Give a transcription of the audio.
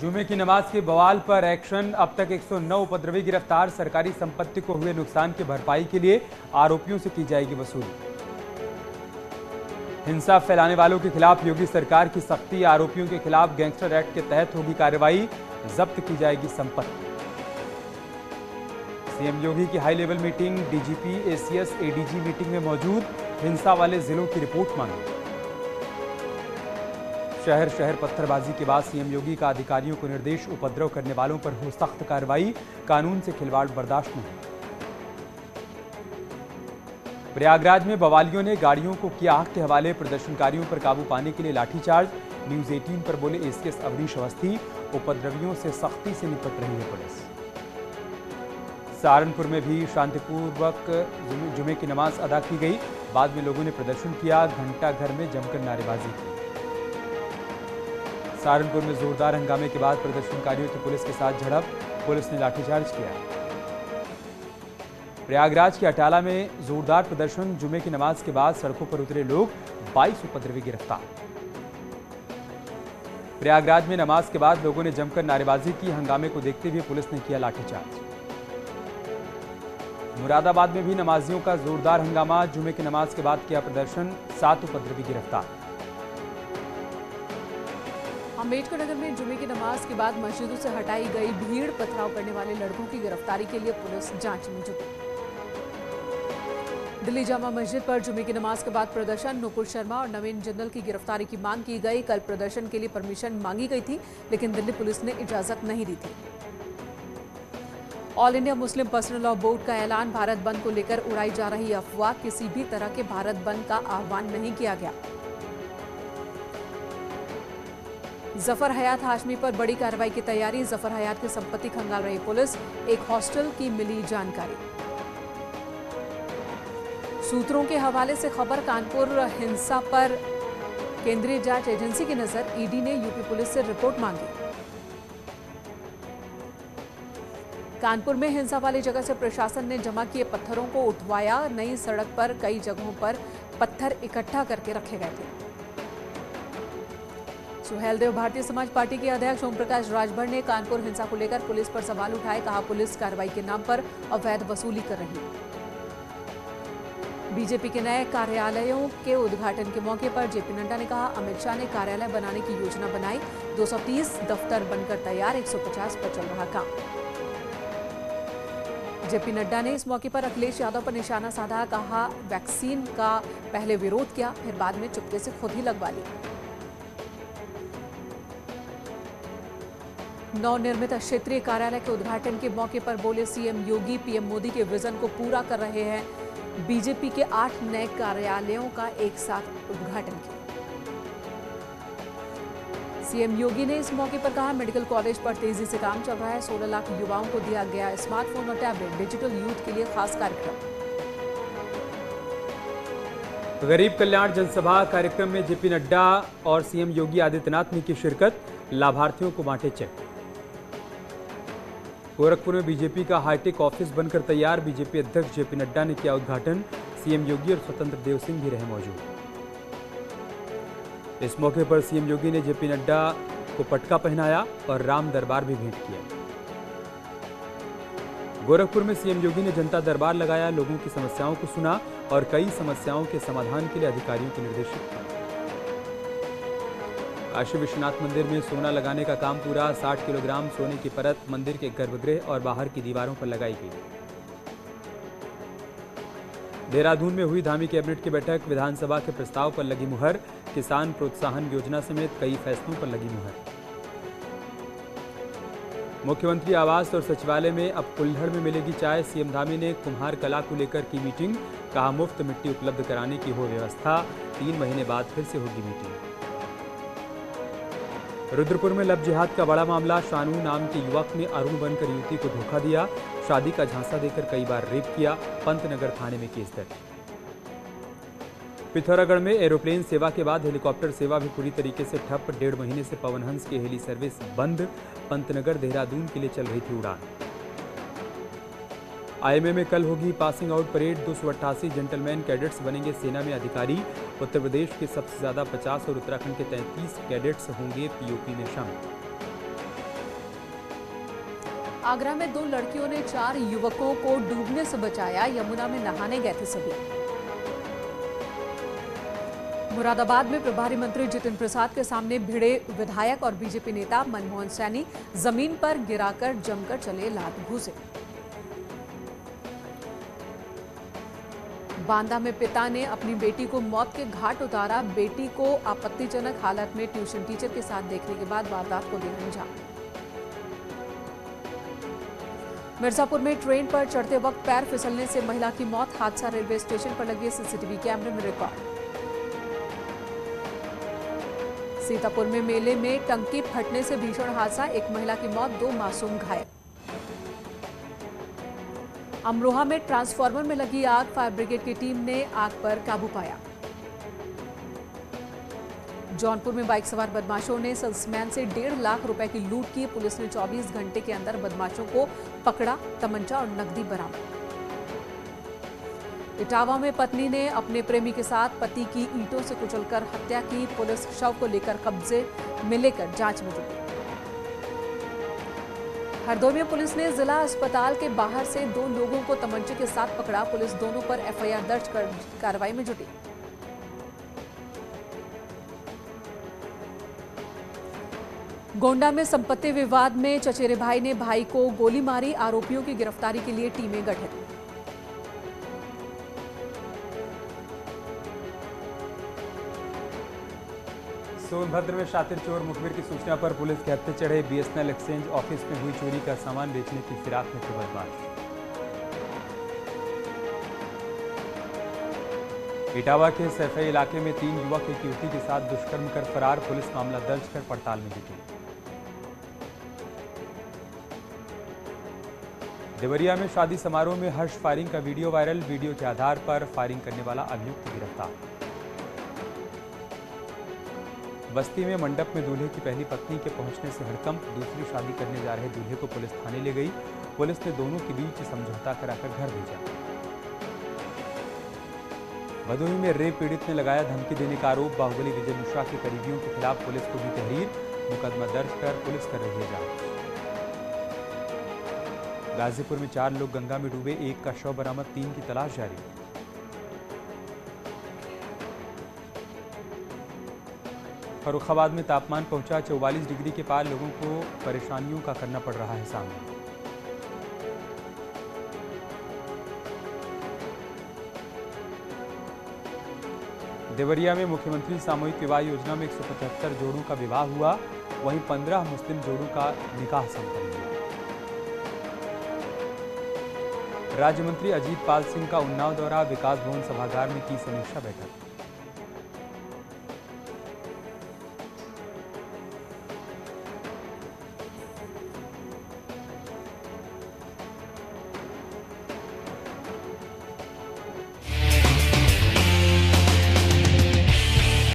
जुमे की नमाज के बवाल पर एक्शन। अब तक 109 उपद्रवी गिरफ्तार। सरकारी संपत्ति को हुए नुकसान की भरपाई के लिए आरोपियों से की जाएगी वसूली। हिंसा फैलाने वालों के खिलाफ योगी सरकार की सख्ती। आरोपियों के खिलाफ गैंगस्टर एक्ट के तहत होगी कार्रवाई। जब्त की जाएगी संपत्ति। सीएम योगी की high level meeting. DGP, ACS, ADG meeting में मौजूद। हिंसा वाले जिलों की रिपोर्ट मांगी। शहर शहर पत्थरबाजी के बाद सीएम योगी का अधिकारियों को निर्देश। उपद्रव करने वालों पर हो सख्त कार्रवाई। कानून से खिलवाड़ बर्दाश्त नहीं। प्रयागराज में बवालियों ने गाड़ियों को किया आग के हवाले। प्रदर्शनकारियों पर काबू पाने के लिए लाठीचार्ज। न्यूज 18 पर बोले एसीएस अवनीश अवस्थी। उपद्रवियों से सख्ती से निपट रही है पुलिस। सहारनपुर में भी शांतिपूर्वक जुमे की नमाज अदा की गई। बाद में लोगों ने प्रदर्शन किया। घंटा घर में जमकर नारेबाजी की। सहारनपुर में जोरदार हंगामे के बाद प्रदर्शनकारियों की पुलिस के साथ झड़प। पुलिस ने लाठीचार्ज किया। प्रयागराज के अटाला में जोरदार प्रदर्शन। जुमे की नमाज के बाद सड़कों पर उतरे लोग। 22 उपद्रवी गिरफ्तार। प्रयागराज में नमाज के बाद लोगों ने जमकर नारेबाजी की। हंगामे को देखते हुए पुलिस ने किया लाठीचार्ज। मुरादाबाद में भी नमाजियों का जोरदार हंगामा। जुमे की नमाज के बाद किया प्रदर्शन। 7 उपद्रवी गिरफ्तार। अम्बेडकर नगर में जुमे की नमाज के बाद मस्जिदों से हटाई गई भीड़। पथराव करने वाले लड़कों की गिरफ्तारी के लिए पुलिस जांच में जुटी। दिल्ली जामा मस्जिद पर जुमे की नमाज के बाद प्रदर्शन। नुपुर शर्मा और नवीन जिंदल की गिरफ्तारी की मांग की गई। कल प्रदर्शन के लिए परमिशन मांगी गई थी, लेकिन दिल्ली पुलिस ने इजाजत नहीं दी थी। All India Muslim personal law board का ऐलान। भारत बंद को लेकर उड़ाई जा रही अफवाह। किसी भी तरह के भारत बंद का आह्वान नहीं किया गया। जफर हयात हाशमी पर बड़ी कार्रवाई की तैयारी। जफर हयात की संपत्ति खंगाल रही पुलिस। एक हॉस्टल की मिली जानकारी। सूत्रों के हवाले से खबर। कानपुर हिंसा पर केंद्रीय जांच एजेंसी की नजर। ईडी ने यूपी पुलिस से रिपोर्ट मांगी। कानपुर में हिंसा वाली जगह से प्रशासन ने जमा किए पत्थरों को उठवाया। नई सड़क पर कई जगहों पर पत्थर इकट्ठा करके रखे गए थे। सुहेल देव भारतीय समाज पार्टी के अध्यक्ष ओम प्रकाश राजभर ने कानपुर हिंसा को लेकर पुलिस पर सवाल उठाए। कहा, पुलिस कार्रवाई के नाम पर अवैध वसूली कर रही है। बीजेपी के नए कार्यालयों के उद्घाटन के मौके पर जेपी नड्डा ने कहा, अमित शाह ने कार्यालय बनाने की योजना बनाई। 230 दफ्तर बनकर तैयार। 150 पर चल रहा काम। जेपी नड्डा ने इस मौके पर अखिलेश यादव पर निशाना साधा। कहा, वैक्सीन का पहले विरोध किया, फिर बाद में चुपके से खुद ही लगवा ली। नवनिर्मित क्षेत्रीय कार्यालय के उद्घाटन के मौके पर बोले सीएम योगी, पीएम मोदी के विजन को पूरा कर रहे हैं। बीजेपी के 8 नए कार्यालयों का एक साथ उद्घाटन किया। सीएम योगी ने इस मौके पर कहा, मेडिकल कॉलेज पर तेजी से काम चल रहा है। 16 लाख युवाओं को दिया गया स्मार्टफोन और टैबलेट। डिजिटल यूथ के लिए खास कार्यक्रम। गरीब कल्याण जनसभा कार्यक्रम में जेपी नड्डा और सीएम योगी आदित्यनाथ ने की शिरकत। लाभार्थियों को बांटे चेक। गोरखपुर में बीजेपी का हाईटेक ऑफिस बनकर तैयार। बीजेपी अध्यक्ष जेपी नड्डा ने किया उद्घाटन। सीएम योगी और स्वतंत्र देव सिंह भी रहे मौजूद। इस मौके पर सीएम योगी ने जेपी नड्डा को पटका पहनाया और राम दरबार भी भेंट किया। गोरखपुर में सीएम योगी ने जनता दरबार लगाया। लोगों की समस्याओं को सुना और कई समस्याओं के समाधान के लिए अधिकारियों को निर्देशित किया। काशी विश्वनाथ मंदिर में सोना लगाने का काम पूरा। 60 किलोग्राम सोने की परत मंदिर के गर्भगृह और बाहर की दीवारों पर लगाई गई। देहरादून में हुई धामी कैबिनेट की बैठक। विधानसभा के प्रस्ताव पर लगी मुहर। किसान प्रोत्साहन योजना समेत कई फैसलों पर लगी मुहर। मुख्यमंत्री आवास और सचिवालय में अब कुल्हड़ में मिलेगी चाय। सीएम धामी ने कुम्हार कला को लेकर की मीटिंग। कहा, मुफ्त मिट्टी उपलब्ध कराने की हो व्यवस्था। 3 महीने बाद फिर से होगी मीटिंग। रुद्रपुर में लव जिहाद का बड़ा मामला। शानू नाम के युवक ने अरुण बनकर युवती को धोखा दिया। शादी का झांसा देकर कई बार रेप किया। पंतनगर थाने में केस दर्ज। पिथौरागढ़ में एरोप्लेन सेवा के बाद हेलीकॉप्टर सेवा भी पूरी तरीके से ठप। 1.5 महीने से पवनहंस की हेली सर्विस बंद। पंतनगर देहरादून के लिए चल रही थी उड़ान। आईएमए में कल होगी passing out parade. 288 gentleman cadets बनेंगे सेना में अधिकारी। उत्तर प्रदेश के सबसे ज्यादा 50 और उत्तराखंड के 33 कैडेट्स होंगे पीओपी में शामिल। आगरा में 2 लड़कियों ने 4 युवकों को डूबने से बचाया। यमुना में नहाने गए थे सभी। मुरादाबाद में प्रभारी मंत्री जितिन प्रसाद के सामने भिड़े विधायक और बीजेपी नेता मनमोहन सैनी जमीन पर गिराकर जमकर चले लात घूसे। बांदा में पिता ने अपनी बेटी को मौत के घाट उतारा। बेटी को आपत्तिजनक हालत में ट्यूशन टीचर के साथ देखने के बाद वारदात को दिया अंजाम। मिर्जापुर में ट्रेन पर चढ़ते वक्त पैर फिसलने से महिला की मौत। हादसा रेलवे स्टेशन पर लगे सीसीटीवी कैमरे में रिकॉर्ड। सीतापुर में मेले में टंकी फटने से भीषण हादसा। एक महिला की मौत, 2 मासूम घायल। अमरोहा में ट्रांसफार्मर में लगी आग। फायर ब्रिगेड की टीम ने आग पर काबू पाया। जौनपुर में बाइक सवार बदमाशों ने सेल्समैन से 1.5 लाख रुपए की लूट की। पुलिस ने 24 घंटे के अंदर बदमाशों को पकड़ा। तमंचा और नकदी बरामद। इटावा में पत्नी ने अपने प्रेमी के साथ पति की ईंटों से कुचलकर हत्या की। पुलिस शव को लेकर कब्जे में लेकर जांच में जुटी। हरदोई में पुलिस ने जिला अस्पताल के बाहर से 2 लोगों को तमंचे के साथ पकड़ा। पुलिस दोनों पर एफआईआर दर्ज कर कार्रवाई में जुटी। गोंडा में संपत्ति विवाद में चचेरे भाई ने भाई को गोली मारी। आरोपियों की गिरफ्तारी के लिए टीमें गठित। सोनभद्र में शातिर चोर मुखबिर की सूचना पर पुलिस के हत्थे चढ़े। बीएसएनएल एक्सचेंज ऑफिस में हुई चोरी का सामान बेचने की फिराक में थे बदमाश। इटावा के सैफई इलाके में 3 युवक एक युवती के साथ दुष्कर्म कर फरार। पुलिस मामला दर्ज कर पड़ताल में जुटी। देवरिया में शादी समारोह में हर्ष फायरिंग का वीडियो वायरल। वीडियो के आधार पर फायरिंग करने वाला अभियुक्त गिरफ्तार। बस्ती में मंडप में दूल्हे की पहली पत्नी के पहुंचने से हड़कंप। दूसरी शादी करने जा रहे दूल्हे को पुलिस थाने ले गई। पुलिस ने दोनों के बीच समझौता कराकर घर भेजा। भदोही में रेप पीड़ित ने लगाया धमकी देने का आरोप। बाहुबली विजय मिश्रा के करीबियों के खिलाफ पुलिस को दी तहरीर। मुकदमा दर्ज कर पुलिस कर रही है जांच। गाजीपुर में 4 लोग गंगा में डूबे। 1 का शव बरामद, 3 की तलाश जारी। फर्रुखाबाद में तापमान पहुंचा 44 डिग्री के पार। लोगों को परेशानियों का करना पड़ रहा है सामना। देवरिया में मुख्यमंत्री सामूहिक विवाह योजना में 175 जोड़ों का विवाह हुआ। वहीं 15 मुस्लिम जोड़ों का निकाह संपन्न हुआ। राज्य मंत्री अजीत पाल सिंह का उन्नाव दौरा। विकास भवन सभागार में की समीक्षा बैठक।